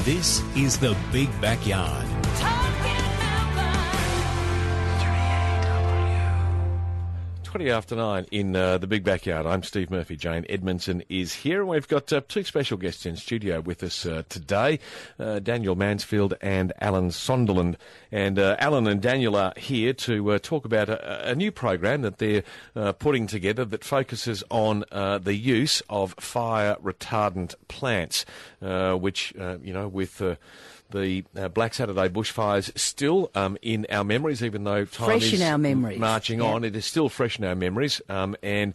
This is The Big Backyard. 20 after 9 in The Big Backyard. I'm Steve Murphy. Jane Edmondson is here. And we've got two special guests in studio with us today, Daniel Mansfield and Alan Sonderland. And Alan and Daniel are here to talk about a new program that they're putting together that focuses on the use of fire retardant plants, which, with the Black Saturday bushfires still in our memories, even though time fresh is in our memories. Marching on. It is still fresh in our memories. And,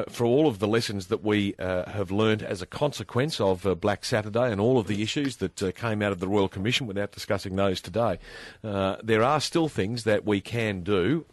for all of the lessons that we have learned as a consequence of Black Saturday and all of the issues that came out of the Royal Commission, without discussing those today, there are still things that we can do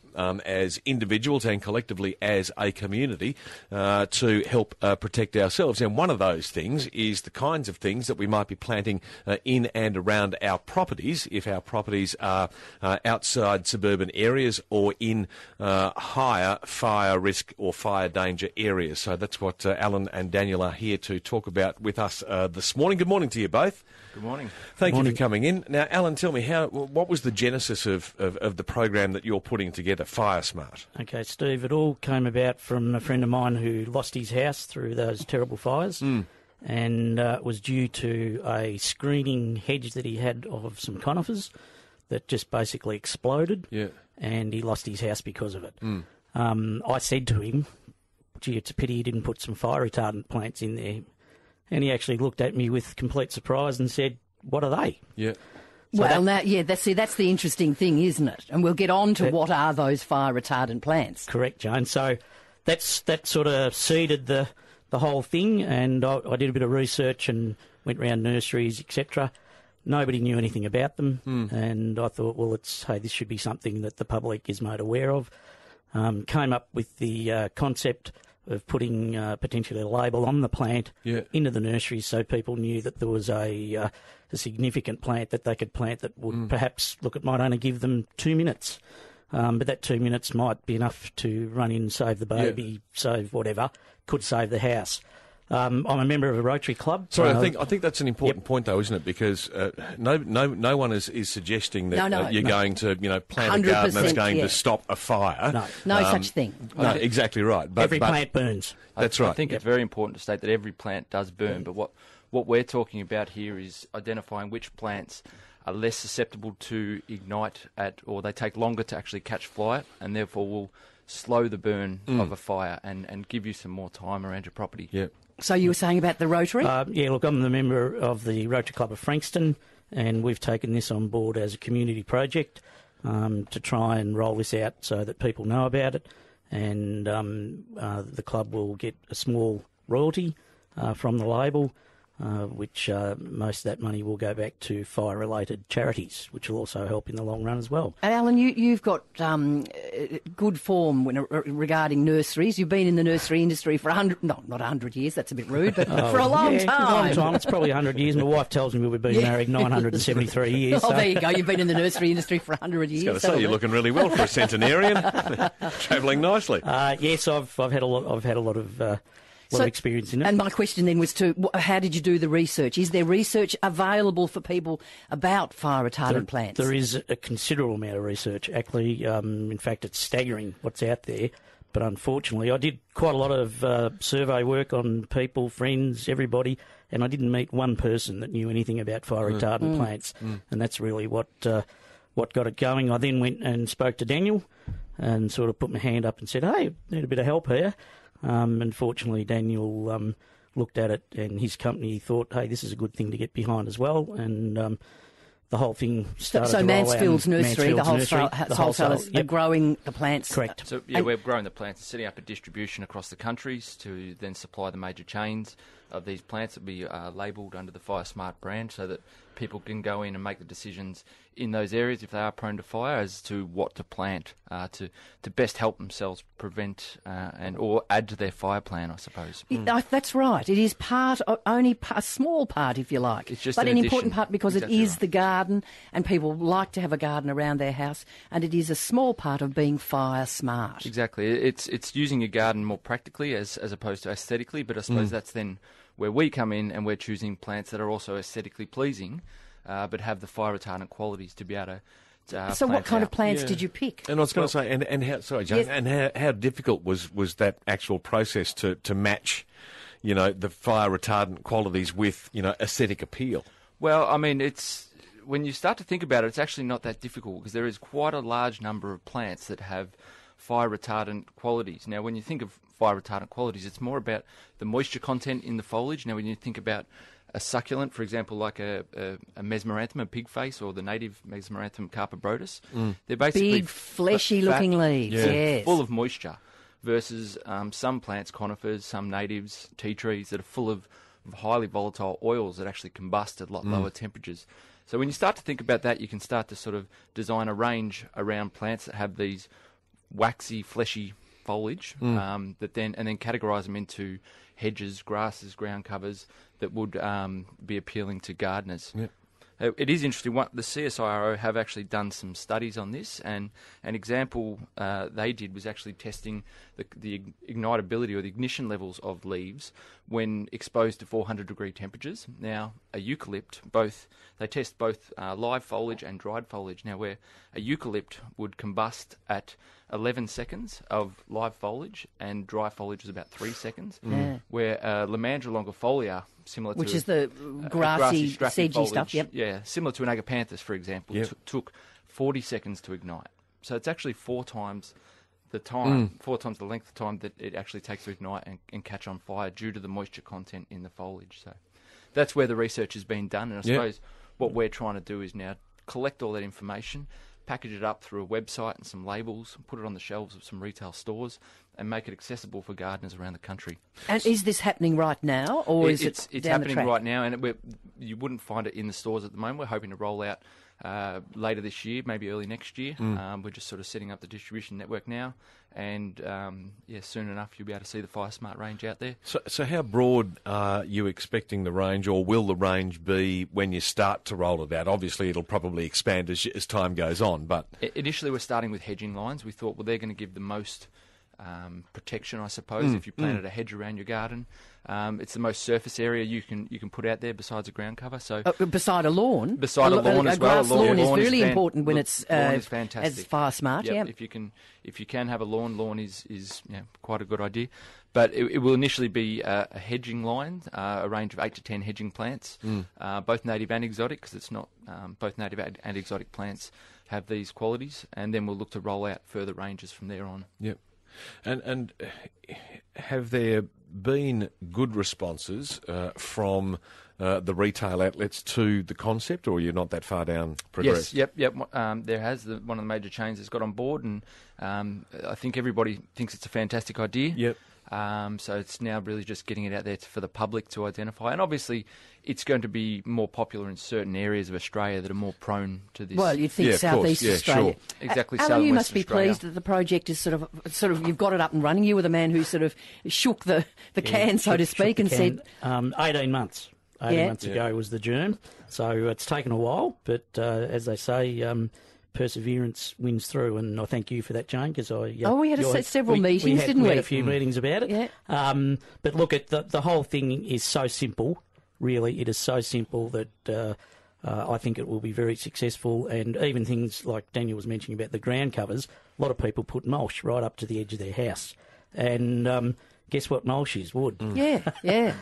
as individuals and collectively as a community to help protect ourselves. And one of those things is the kinds of things that we might be planting in and around our properties, if our properties are outside suburban areas or in higher fire risk or fire danger areas. So that's what Alan and Daniel are here to talk about with us this morning. Good morning to you both. Good morning. Thank you for coming in. Now, Alan, tell me, what was the genesis of the program that you're putting together, Firesmart? Okay, Steve, it all came about from a friend of mine who lost his house through those terrible fires, and it was due to a screening hedge that he had of some conifers that just basically exploded, and he lost his house because of it. I said to him, gee, it's a pity you didn't put some fire retardant plants in there. And he actually looked at me with complete surprise and said, what are they? Yeah. So that's the interesting thing, isn't it? And we'll get on to what are those fire retardant plants. Correct, Jane. So that sort of seeded the whole thing, and I did a bit of research and went around nurseries, etc. Nobody knew anything about them, and I thought, well, this should be something that the public is made aware of. Came up with the concept of putting potentially a label on the plant into the nursery so people knew that there was a significant plant that they could plant that would perhaps, it might only give them 2 minutes. But that 2 minutes might be enough to run in, save the baby, save whatever, could save the house. I'm a member of a Rotary Club. Sorry, I think that's an important point, though, isn't it? Because no one is suggesting that you're going to plant a garden that's going to stop a fire. No such thing. No, exactly right. But every plant burns. That's right. I think it's very important to state that every plant does burn, but what we're talking about here is identifying which plants are less susceptible to ignite or they take longer to actually catch fire, and therefore will slow the burn of a fire and give you some more time around your property. Yeah. So you were saying about the Rotary? I'm the member of the Rotary Club of Frankston, and we've taken this on board as a community project to try and roll this out so that people know about it. And the club will get a small royalty from the label, which most of that money will go back to fire-related charities, which will also help in the long run as well. And Alan, you've got good form regarding nurseries. You've been in the nursery industry for not 100 years, that's a bit rude, but for a long time. A long time. It's probably 100 years. My wife tells me we've been married 973 years. Oh, there you go. You've been in the nursery industry for 100 years. I was going to say, you're looking really well for a centenarian. Travelling nicely. Yes, I've had a lot of experience in it. And my question then was how did you do the research? Is there research available for people about fire retardant plants? There is a considerable amount of research, actually. In fact, it's staggering what's out there. But unfortunately, I did quite a lot of survey work on people, friends, everybody, and I didn't meet one person that knew anything about fire retardant plants. And that's really what got it going. I then went and spoke to Daniel and sort of put my hand up and said, hey, need a bit of help here. Unfortunately, Daniel looked at it and his company thought, hey, this is a good thing to get behind as well. And the whole thing started to roll out. Mansfield's nursery, the wholesalers are growing the plants. Correct. So, we're growing the plants and setting up a distribution across the countries to then supply the major chains of these plants that be labelled under the Firesmart brand so that people can go in and make the decisions in those areas if they are prone to fire as to what to plant to best help themselves prevent or add to their fire plan, I suppose. That's right. It is only a small part, if you like. It's just but an addition. important part because it is the garden, and people like to have a garden around their house, and it is a small part of being fire smart. Exactly. It's using your garden more practically as opposed to aesthetically, but I suppose that's then where we come in and we're choosing plants that are also aesthetically pleasing, but have the fire retardant qualities to be able to So what kind of plants Yeah. did you pick? And I was going to say, and how, sorry, Jane, Yes. and how difficult was that actual process to match, the fire retardant qualities with, aesthetic appeal? Well, I mean, when you start to think about it, it's actually not that difficult because there is quite a large number of plants that have fire retardant qualities. Now, when you think of fire retardant qualities, it's more about the moisture content in the foliage. Now, when you think about a succulent, for example, like a mesmeranthum, a pig face, or the native mesmeranthum carpobrotus, they're basically Big, fleshy-looking fat, leaves, yes. full of moisture, versus some plants, conifers, some natives, tea trees, that are full of highly volatile oils that actually combust at a lot lower temperatures. So when you start to think about that, you can start to sort of design a range around plants that have these waxy, fleshy foliage, and then categorise them into hedges, grasses, ground covers that would be appealing to gardeners. Yep. It is interesting. The CSIRO have actually done some studies on this, and an example they did was actually testing the ignitability or the ignition levels of leaves when exposed to 400-degree temperatures. Now, a eucalypt, they test both live foliage and dried foliage. Now, where a eucalypt would combust at 11 seconds of live foliage and dry foliage was about 3 seconds, where Lomandra longifolia, similar Which to is the grassy, strappy sedgy foliage, stuff, yep. Yeah, similar to an agapanthus, for example, took 40 seconds to ignite. So it's actually 4 times the time, 4 times the length of time that it actually takes to ignite and catch on fire due to the moisture content in the foliage. So that's where the research has been done, and I suppose what we're trying to do is now collect all that information, package it up through a website and some labels, put it on the shelves of some retail stores, and make it accessible for gardeners around the country. And is this happening right now, or is it it's down the happening track? right now, and you wouldn't find it in the stores at the moment. We're hoping to roll out later this year, maybe early next year. We're just sort of setting up the distribution network now, and soon enough you'll be able to see the Firesmart range out there. So how broad are you expecting the range, or will the range be when you start to roll it out? Obviously, it'll probably expand as time goes on, but... Initially, we're starting with hedging lines. We thought, well, they're going to give the most protection, I suppose, if you planted a hedge around your garden. It's the most surface area you can put out there besides a ground cover. So beside a lawn? Beside a lawn as well. A grass lawn is Lawn really important when it's lawn is fantastic. as Firesmart, Yep. If you can have a lawn is quite a good idea. But it will initially be a hedging line, a range of 8 to 10 hedging plants, both native and exotic, because it's not both native and exotic plants have these qualities, and then we'll look to roll out further ranges from there on. Yep. And have there been good responses from the retail outlets to the concept, or you're not that far down progressed? Yes, yep. There has. One of the major chains has got on board, and I think everybody thinks it's a fantastic idea. Yep. So it's now really just getting it out there for the public to identify. And obviously, it's going to be more popular in certain areas of Australia that are more prone to this. Well, you'd think Southeast Australia. Sure. Exactly, Alan, southwest you must be Australia. pleased that the project is sort of you've got it up and running. You were the man who sort of shook the can, so to speak, and said... 18 months. 18 months ago was the germ. So it's taken a while, but as they say... perseverance wins through, and I thank you for that, Jane, because we had several meetings, didn't we? We had a few meetings about it. Yeah. But look, the whole thing is so simple, really. It is so simple that I think it will be very successful, and even things like Daniel was mentioning about the ground covers, a lot of people put mulch right up to the edge of their house. And guess what mulch is? Wood. Yeah.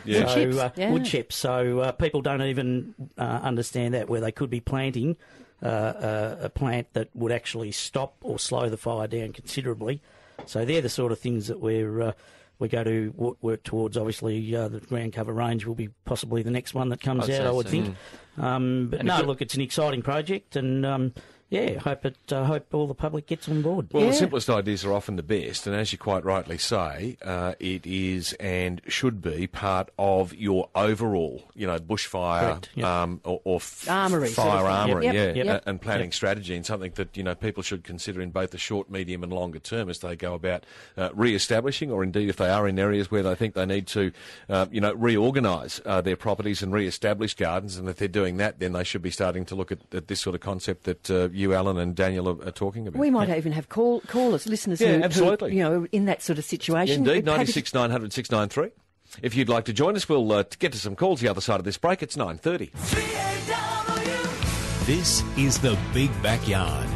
Wood chips. Wood chips. So people don't even understand that, where they could be planting a plant that would actually stop or slow the fire down considerably. So they're the sort of things that we go to work towards. Obviously, the ground cover range will be possibly the next one that comes out, I would think. But no, look, it's an exciting project, and hope all the public gets on board. Well, the simplest ideas are often the best, and as you quite rightly say, it is and should be part of your overall, bushfire or armoury, fire armoury, Yep. and planning strategy, and something that people should consider in both the short, medium, and longer term as they go about re-establishing, or indeed if they are in areas where they think they need to, reorganise their properties and re-establish gardens, and if they're doing that, then they should be starting to look at this sort of concept that you, Alan, and Daniel are talking about. We might even have callers, listeners absolutely. who in that sort of situation. Indeed, 96 900 693. If you'd like to join us, we'll get to some calls the other side of this break. It's 9:30. This is The Big Backyard.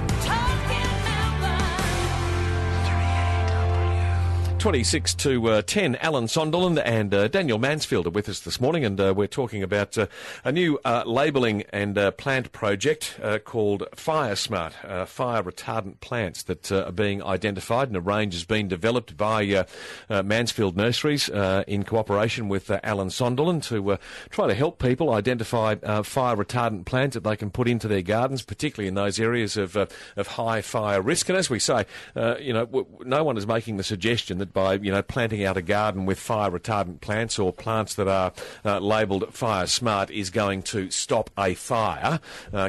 26 to 10, Alan Sonderland and Daniel Mansfield are with us this morning, and we're talking about a new labelling and plant project called Firesmart, fire retardant plants that are being identified, and a range has been developed by Mansfield Nurseries in cooperation with Alan Sonderland to try to help people identify fire retardant plants that they can put into their gardens, particularly in those areas of high fire risk. And as we say, no one is making the suggestion that by planting out a garden with fire retardant plants or plants that are labelled Fire Smart is going to stop a fire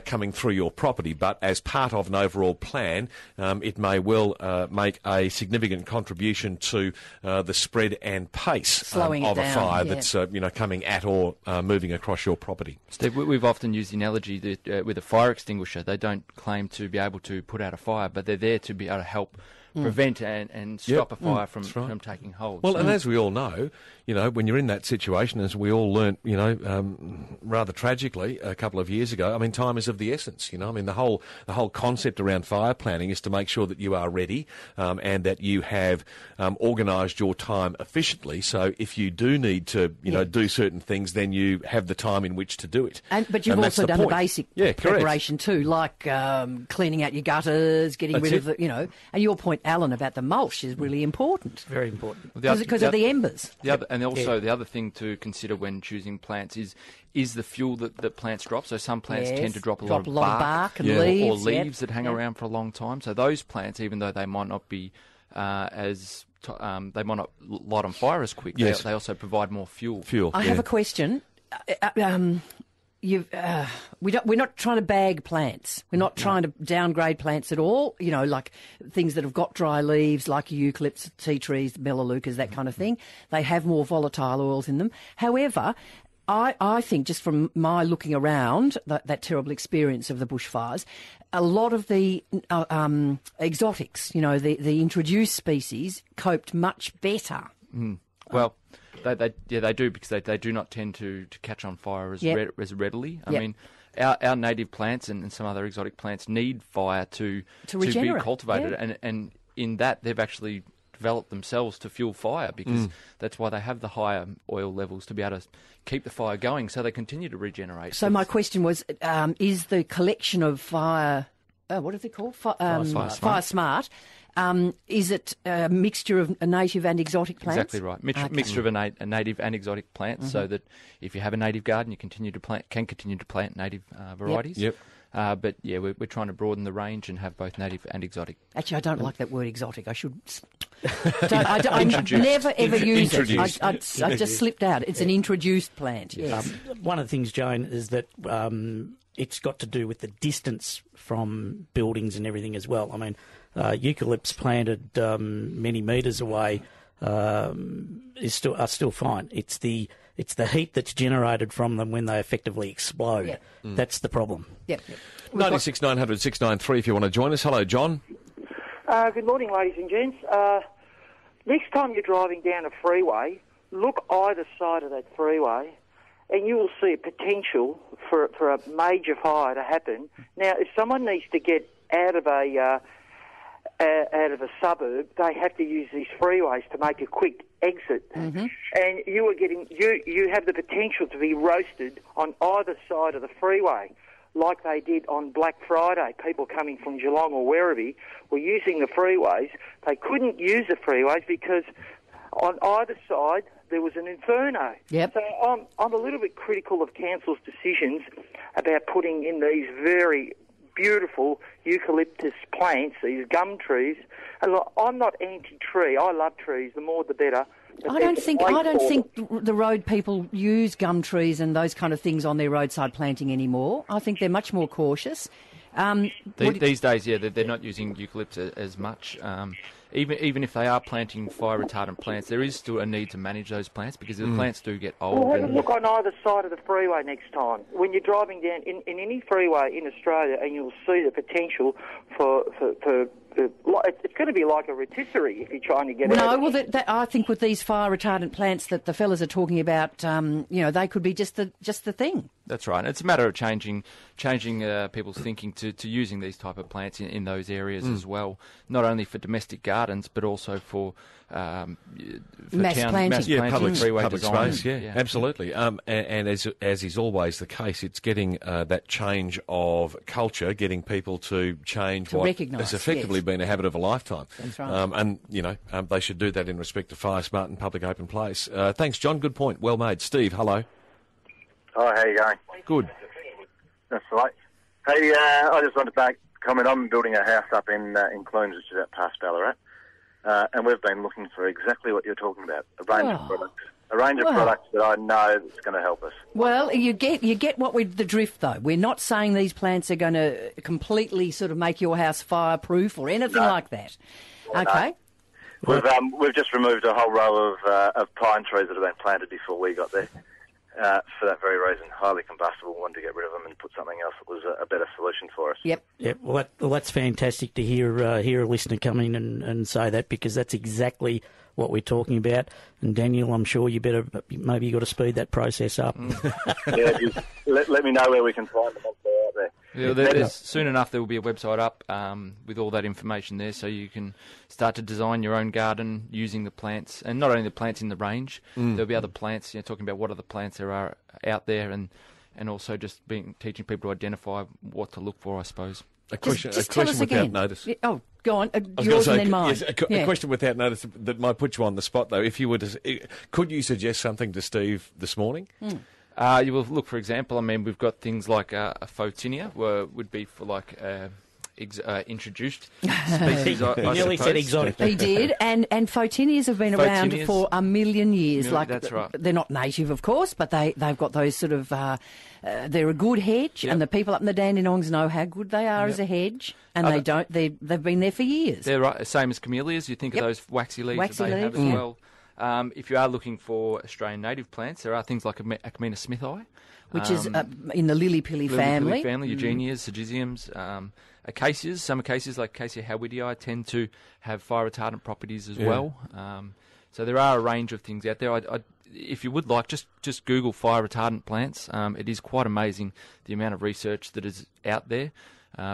coming through your property. But as part of an overall plan, it may well make a significant contribution to the spread and pace of a fire that's coming at or moving across your property. Steve, we've often used the analogy that with a fire extinguisher, they don't claim to be able to put out a fire, but they're there to be able to help prevent and stop a fire from taking hold. Well, and as we all know, when you're in that situation, as we all learnt, rather tragically a couple of years ago, I mean, time is of the essence. The whole concept around fire planning is to make sure that you are ready and that you have organised your time efficiently. So if you do need to, do certain things, then you have the time in which to do it. But you've also done the basic preparation too, like cleaning out your gutters, getting rid of the, and your point, Alan, about the mulch is really important. Very important. Because of the embers. The other thing to consider when choosing plants is the fuel that plants drop. So some plants tend to drop a lot of bark and leaves, or leaves that hang around for a long time. So those plants, even though they might not be they might not light on fire as quick, they also provide more fuel. I have a question. We're not trying to bag plants. We're not trying to downgrade plants at all. Like things that have got dry leaves, like eucalypts, tea trees, melaleucas, that kind of thing. They have more volatile oils in them. However, I think just from my looking around that terrible experience of the bushfires, a lot of the exotics, the introduced species, coped much better. Well, they do, because they do not tend to catch on fire as readily. I mean, our native plants and some other exotic plants need fire to be cultivated, and in that they've actually developed themselves to fuel fire, because that's why they have the higher oil levels, to be able to keep the fire going, so they continue to regenerate. So my question was, is the collection of fire, what are they called? Firesmart. Is it a mixture of native and exotic plants? Exactly right. Mixture of a native and exotic plants, so that if you have a native garden, you can continue to plant native varieties. Yep. But we're trying to broaden the range and have both native and exotic. Actually, I don't like that word exotic. I should. I never ever use it. I just slipped out. It's an introduced plant. Yes. One of the things, Joan, is that it's got to do with the distance from buildings and everything as well. I mean, eucalypts planted many metres away are still fine. It's the heat that's generated from them when they effectively explode. Yep. That's the problem. Yep. 96 900 693 if you want to join us. Hello, John. Good morning, ladies and gents. Next time you're driving down a freeway, look either side of that freeway, and you will see a potential for a major fire to happen. Now, if someone needs to get out of a suburb, they have to use these freeways to make a quick exit, and you have the potential to be roasted on either side of the freeway, like they did on Black Friday. People coming from Geelong or Werribee were using the freeways. They couldn't use the freeways because on either side there was an inferno. Yep. So I'm a little bit critical of council's decisions about putting in these very beautiful eucalyptus plants, these gum trees. And look, I'm not anti-tree. I love trees. The more the better. I don't think the road people use gum trees and those kind of things on their roadside planting anymore. I think they're much more cautious. These days, they're not using eucalyptus as much. Even if they are planting fire retardant plants, there is still a need to manage those plants, because the plants do get old. Well, have a look on either side of the freeway next time. When you're driving down in any freeway in Australia, and you'll see the potential for it's going to be like a rotisserie if you're trying to get No, out. well, I think with these fire retardant plants that the fellas are talking about, they could be just the thing. That's right. It's a matter of changing people's thinking to using these type of plants in those areas as well. Not only for domestic gardens, but also for Mass planting. Public freeway design. space, yeah, absolutely. And as is always the case, it's getting that change of culture, getting people to change what recognise, has effectively been a habit of a lifetime. That's right. They should do that in respect to Firesmart and public open place. Thanks, John. Good point. Well made. Steve, hello. Hi, how you going? Good. That's right. Hey, I just wanted to comment. I'm building a house up in Clunes, which is out past Ballarat, and we've been looking for exactly what you're talking about, a range of products. A range of products that I know that's going to help us. Well, you get the drift, though. We're not saying these plants are going to completely sort of make your house fireproof or anything like that. Okay. No. We've just removed a whole row of pine trees that have been planted before we got there. For that very reason, highly combustible, wanted to get rid of them and put something else that was a better solution for us. Yep. Well, that's fantastic to hear a listener come in and say that, because that's exactly what we're talking about. And Daniel, I'm sure maybe you got to speed that process up. Yeah, just let me know where we can find them once they're out there. Yeah, soon enough there will be a website up with all that information there, so you can start to design your own garden using the plants, and not only the plants in the range. There'll be other plants, talking about what other plants there are out there, and also just teaching people to identify what to look for, I suppose. A question tell us without again. notice. Oh, go on. I was Yours gonna and then mine. Yes, a question without notice that might put you on the spot, though. If you were to, could you suggest something to Steve this morning? You will look, for example, I mean, we've got things like a Photinia, would be for like introduced species. I nearly suppose. said exotic. He did, and Photinias have been around for a million years. That's right. They're not native, of course, but they've got those sort of. They're a good hedge, and the people up in the Dandenongs know how good they are as a hedge, and they've been there for years. They're right, same as camellias. You think of those waxy leaves that they have as well. If you are looking for Australian native plants, there are things like Acmena smithii, which is in the lily-pilly family. Eugenias, Syzygiums, acacias. Some acacias, like Acacia howittii, tend to have fire retardant properties as well. So there are a range of things out there. If you would like, just Google fire retardant plants. It is quite amazing the amount of research that is out there.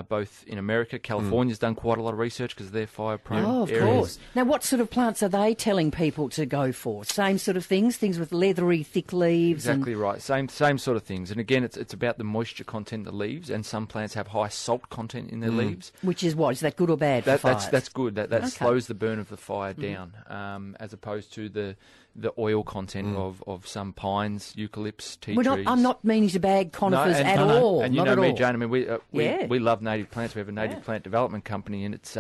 Both in America, California's done quite a lot of research because they're fire-prone areas. Course. Now, what sort of plants are they telling people to go for? Same sort of things with leathery, thick leaves? Exactly right. Same sort of things. And again, it's about the moisture content of the leaves, and some plants have high salt content in their leaves. Which is what? Is that good or bad for fires? That's good. That slows the burn of the fire down, as opposed to the oil content of some pines, eucalypts, tea trees. I'm not meaning to bag conifers at all. And you not know at me, all. Jane. I mean, we love native plants. We have a native plant development company, and it's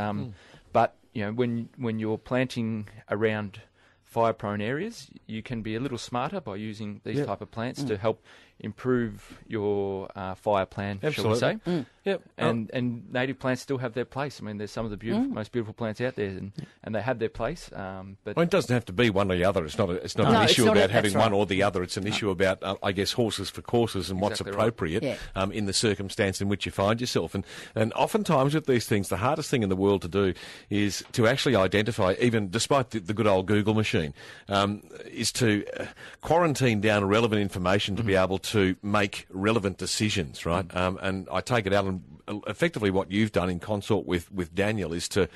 but when you're planting around fire-prone areas, you can be a little smarter by using these type of plants to help improve your fire plan, shall we say? Yep. And native plants still have their place. I mean, there's some of the most beautiful plants out there, and they have their place. But it doesn't have to be one or the other. It's not an issue about having one or the other. It's an issue about, I guess, horses for courses and what's appropriate in the circumstance in which you find yourself. And oftentimes with these things, the hardest thing in the world to do is to actually identify, even despite the good old Google machine, is to quarantine down relevant information to be able to make relevant decisions, right? And I take it out, and effectively what you've done in consort with Daniel is to,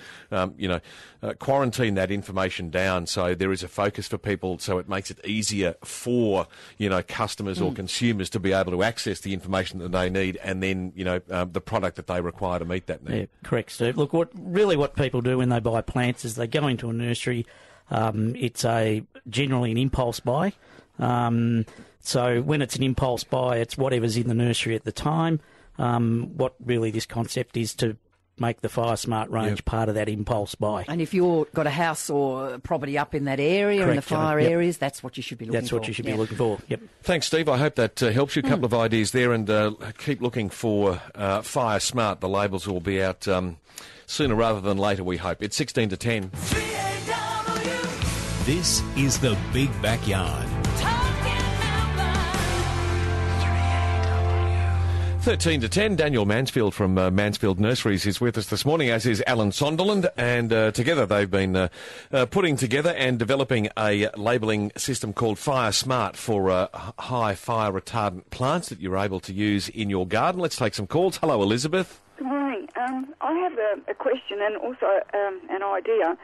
quarantine that information down so there is a focus for people, so it makes it easier for, customers or consumers to be able to access the information that they need, and then, the product that they require to meet that need. Yeah, correct, Steve. Look, what people do when they buy plants is they go into a nursery. It's generally an impulse buy. So when it's an impulse buy, it's whatever's in the nursery at the time. What really this concept is to make the Firesmart range part of that impulse buy. And if you've got a house or property up in that area, in the fire areas, that's what you should be looking for. That's what you should be looking for, yep. Thanks, Steve. I hope that helps you. A couple of ideas there, and keep looking for Firesmart. The labels will be out sooner rather than later, we hope. It's 16 to 10. This is The Big Backyard. 13 to 10, Daniel Mansfield from Mansfield Nurseries is with us this morning, as is Alan Sonderland, and together they've been putting together and developing a labelling system called Firesmart for high fire retardant plants that you're able to use in your garden. Let's take some calls. Hello, Elizabeth. Good morning. I have a question and also an idea.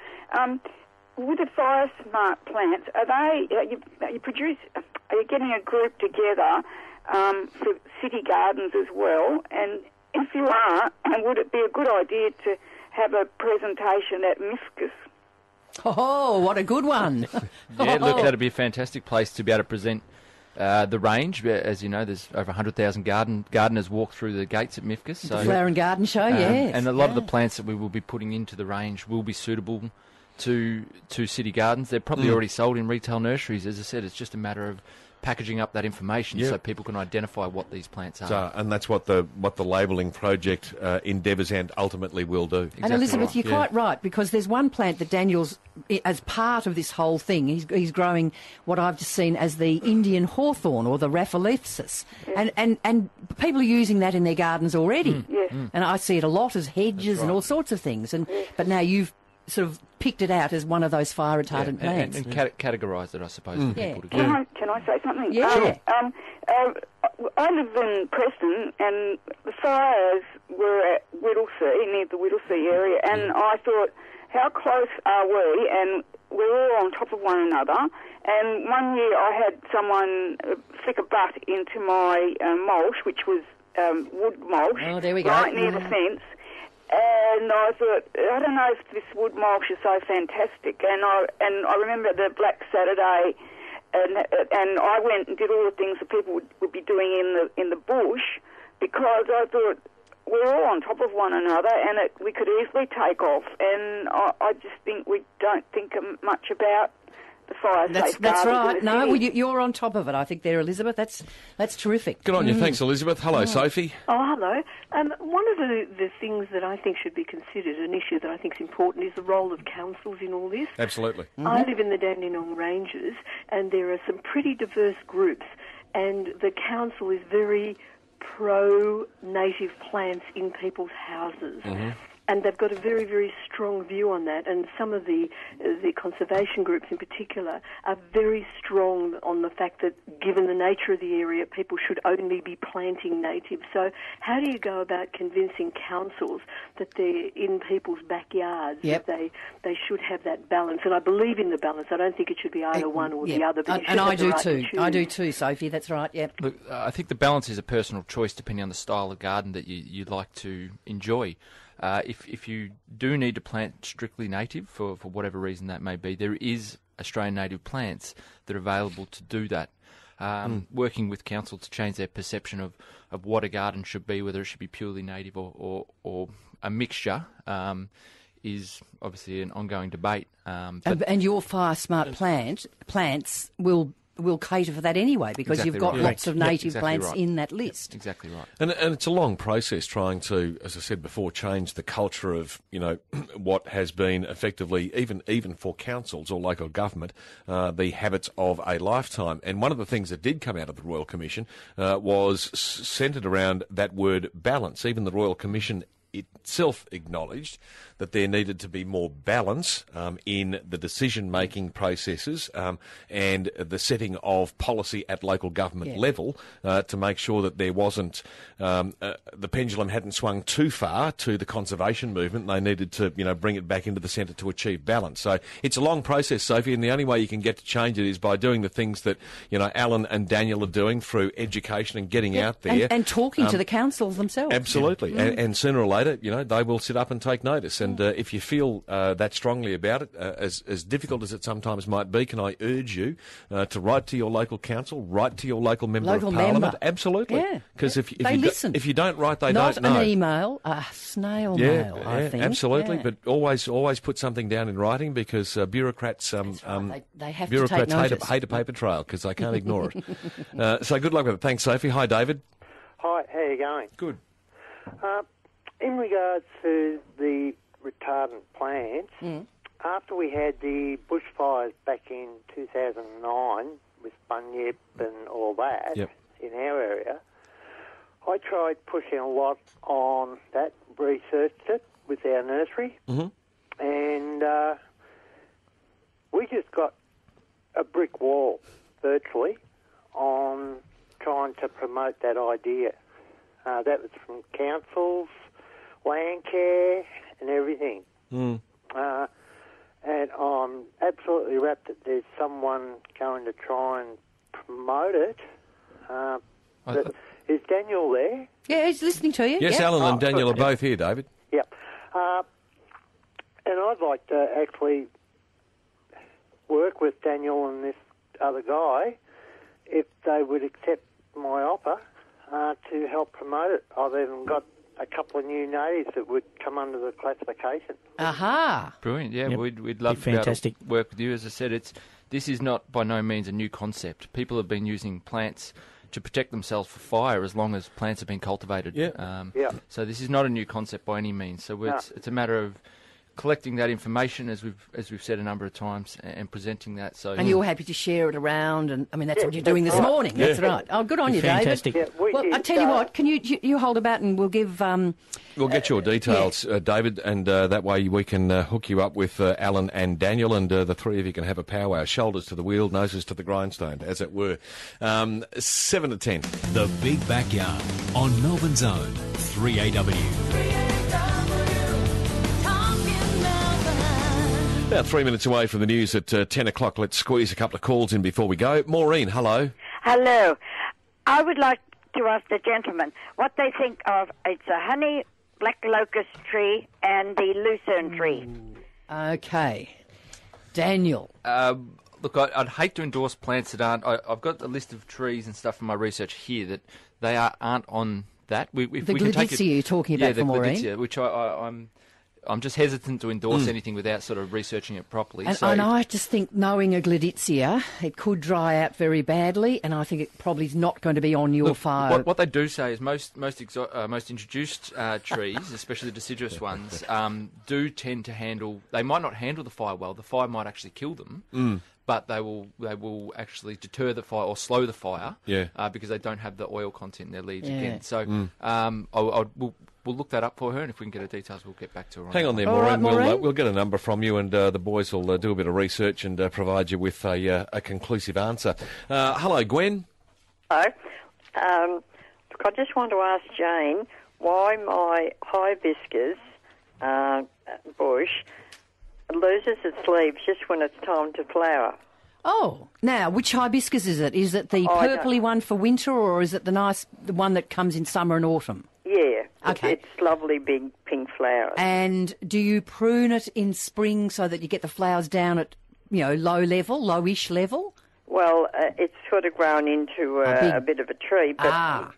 With the Firesmart plants, are you getting a group together for city gardens as well? And if you are, would it be a good idea to have a presentation at MIFCUS? Oh, what a good one. Yeah, look, that'd be a fantastic place to be able to present the range. As you know, there's over 100,000 gardeners walk through the gates at MIFCUS. So, the Flower and Garden Show, yes. And a lot of the plants that we will be putting into the range will be suitable to city gardens. They're probably already sold in retail nurseries. As I said, it's just a matter of packaging up that information so people can identify what these plants are. So, and that's what the labelling project endeavours and ultimately will do. And Elizabeth, you're quite right, because there's one plant that Daniel's, as part of this whole thing, he's growing what I've just seen as the Indian hawthorn or the Raphalaensis. And people are using that in their gardens already. And I see it a lot as hedges and all sorts of things. But now you've sort of picked it out as one of those fire retardant plants. And categorised it, I suppose, for people to do. Can I say something? Yeah. Sure. I live in Preston, and the fires were at Whittlesea, near the Whittlesea area, and I thought, how close are we? And we're all on top of one another. And one year I had someone flick a butt into my mulch, which was wood mulch, right near the fence. And I thought, I don't know if this wood mulch is so fantastic. And I remember the Black Saturday, and I went and did all the things that people would be doing in the bush, because I thought we're all on top of one another, and we could easily take off. And I just think we don't think much about the fire safe That's gardens right. in the No, city. well, you're on top of it, I think, there, Elizabeth. That's terrific. Good on you. Thanks, Elizabeth. Hello, Sophie. Oh, hello. One of the things that I think should be considered, an issue that I think is important, is the role of councils in all this. Absolutely. I live in the Dandenong Ranges, and there are some pretty diverse groups, and the council is very pro-native plants in people's houses. And they've got a very, very strong view on that. And some of the conservation groups in particular are very strong on the fact that, given the nature of the area, people should only be planting native. So how do you go about convincing councils that they're in people's backyards, that they should have that balance? And I believe in the balance. I don't think it should be either one or the other. But and I do too. I do too, Sophie. That's right, Look, I think the balance is a personal choice depending on the style of garden that you'd like to enjoy. If you do need to plant strictly native, for whatever reason that may be, there is Australian native plants that are available to do that. Working with council to change their perception of what a garden should be, whether it should be purely native or a mixture, is obviously an ongoing debate. and your Firesmart plants will cater for that anyway, because you've got lots of native plants in that list. Exactly right. And it's a long process trying to, as I said before, change the culture of, what has been effectively, even for councils or local government, the habits of a lifetime. And one of the things that did come out of the Royal Commission was centred around that word balance. Even the Royal Commission itself acknowledged that there needed to be more balance in the decision-making processes and the setting of policy at local government level to make sure that there wasn't the pendulum hadn't swung too far to the conservation movement. They needed to, bring it back into the centre to achieve balance. So it's a long process, Sophie, and the only way you can get to change it is by doing the things that, Alan and Daniel are doing through education and getting out there. And talking to the councils themselves. Absolutely. And sooner or later, they will sit up and take notice. And if you feel that strongly about it, as difficult as it sometimes might be, can I urge you to write to your local council, write to your local member of Parliament? Absolutely. Because if you don't write, they don't know. Not an email, a snail mail, I think. Absolutely. But always put something down in writing, because bureaucrats they have bureaucrats to take notice. hate a paper trail, because they can't ignore it. So good luck with it. Thanks, Sophie. Hi, David. Hi, how are you going? Good. In regards to the retardant plants, after we had the bushfires back in 2009 with Bunyip and all that in our area, I tried pushing a lot on that, researched it with our nursery, and we just got a brick wall, virtually, on trying to promote that idea. That was from councils, land care, and everything. And I'm absolutely rapt that there's someone going to try and promote it. Is Daniel there? Yeah, he's listening to you. Yes, Yep. Alan and Daniel are both here, David. Yep. And I'd like to actually work with Daniel and this other guy if they would accept my offer to help promote it. I've even got a couple of new natives that would come under the classification. Aha. Brilliant. Yeah, Yep. we'd love Be to be able fantastic. to work with you. As I said, this is not by no means a new concept. People have been using plants to protect themselves for fire as long as plants have been cultivated. Yeah. So this is not a new concept by any means. So it's a matter of collecting that information, as we've said a number of times, and presenting that. So And you're happy to share it around, and I mean that's what you're doing this morning. That's right. Oh, good on you, Fantastic. David. Yeah, we Well, did, I tell you what, can you hold about and we'll give. We'll get your details, David, and that way we can hook you up with Alan and Daniel, and the three of you can have a powwow, shoulders to the wheel, noses to the grindstone, as it were. 7 to 10. The Big Backyard on Melbourne's own 3AW. About 3 minutes away from the news at 10 o'clock. Let's squeeze a couple of calls in before we go. Maureen, hello. Hello. I would like to ask the gentleman what they think of it's a honey black locust tree and the lucerne tree. Okay, Daniel. Look, I'd hate to endorse plants that aren't. I've got a list of trees and stuff from my research here that they aren't on that. The Gleditsia you're talking about, the for Maureen. Gleditsia, which I'm just hesitant to endorse anything without sort of researching it properly. And, so, and I just think, knowing a Gleditsia, it could dry out very badly, and I think it probably is not going to be on your fire. What they do say is most introduced trees, especially the deciduous ones, do tend to handle. They might not handle the fire well. The fire might actually kill them. But they will actually deter the fire or slow the fire, because they don't have the oil content in their leaves again. So we'll look that up for her, and if we can get her details, we'll get back to her. Hang on there, All Maureen. right, Maureen. We'll get a number from you, and the boys will do a bit of research and provide you with a conclusive answer. Hello, Gwen. Hello. Look, I just want to ask Jane why my hibiscus bush loses its leaves just when it's time to flower. Oh, now, which hibiscus is it? Is it the purpley one for winter, or is it the one that comes in summer and autumn? Yeah. Okay. It's lovely big pink flowers. And do you prune it in spring so that you get the flowers down at, lowish level? Well, it's sort of grown into a bit of a tree. But,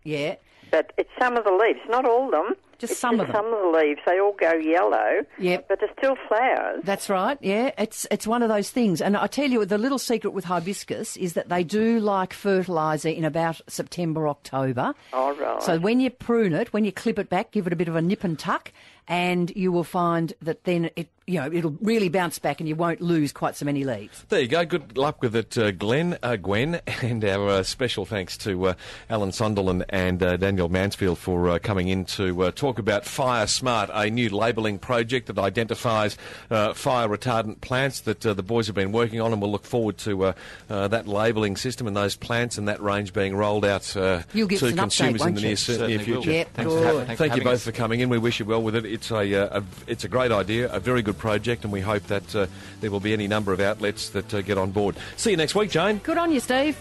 yeah. But it's some of the leaves, not all of them. Just some of them. Some of the leaves, they all go yellow. Yep. But they're still flowers. That's right, yeah. It's one of those things. And I tell you, the little secret with hibiscus is that they do like fertiliser in about September, October. Oh, right. So when you prune it, when you clip it back, give it a bit of a nip and tuck, and you will find that then it'll really bounce back and you won't lose quite so many leaves. There you go. Good luck with it, Gwen. And our special thanks to Alan Sunderland and Daniel Mansfield for coming in to talk about Firesmart, a new labelling project that identifies fire retardant plants that the boys have been working on, and we'll look forward to that labelling system and those plants and that range being rolled out to consumers in the near future. Yep, Thank you both for coming in. We wish you well with it. It's a great idea, a very good project, and we hope that there will be any number of outlets that get on board. See you next week, Jane. Good on you, Steve.